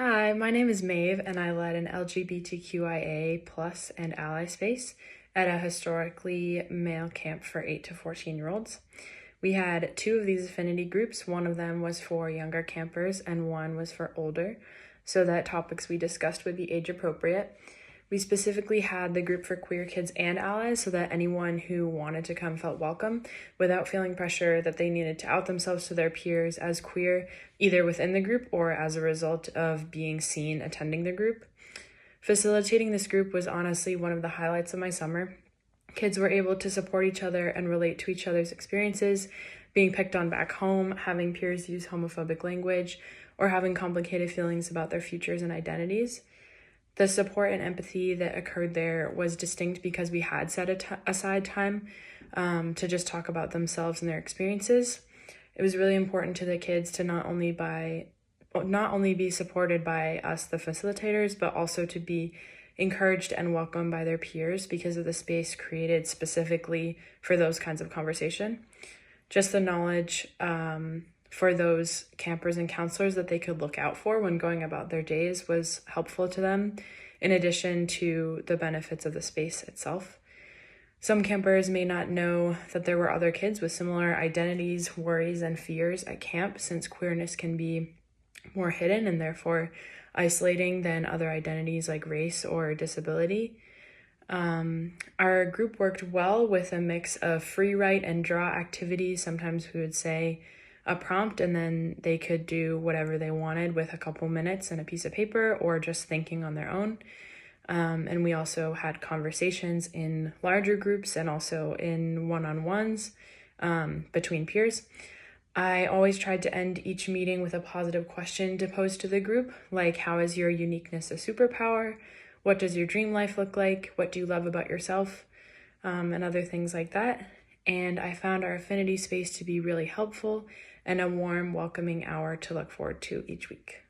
Hi, my name is Maeve, and I led an LGBTQIA plus and ally space at a historically male camp for 8 to 14-year-olds. We had two of these affinity groups. One of them was for younger campers and one was for older, so that topics we discussed would be age appropriate. We specifically had the group for queer kids and allies so that anyone who wanted to come felt welcome without feeling pressure that they needed to out themselves to their peers as queer, either within the group or as a result of being seen attending the group. Facilitating this group was honestly one of the highlights of my summer. Kids were able to support each other and relate to each other's experiences, being picked on back home, having peers use homophobic language, or having complicated feelings about their futures and identities. The support and empathy that occurred there was distinct because we had set aside time to just talk about themselves and their experiences. It was really important to the kids to not only be supported by us, the facilitators, but also to be encouraged and welcomed by their peers because of the space created specifically for those kinds of conversation. Just the knowledge for those campers and counselors that they could look out for when going about their days was helpful to them, in addition to the benefits of the space itself. Some campers may not know that there were other kids with similar identities, worries, and fears at camp, since queerness can be more hidden and therefore isolating than other identities like race or disability. Our group worked well with a mix of free write and draw activities. Sometimes we would say a prompt and then they could do whatever they wanted with a couple minutes and a piece of paper or just thinking on their own. And we also had conversations in larger groups and also in one-on-ones between peers. I always tried to end each meeting with a positive question to pose to the group, like, how is your uniqueness a superpower? What does your dream life look like? What do you love about yourself? And other things like that. And I found our affinity space to be really helpful and a warm, welcoming hour to look forward to each week.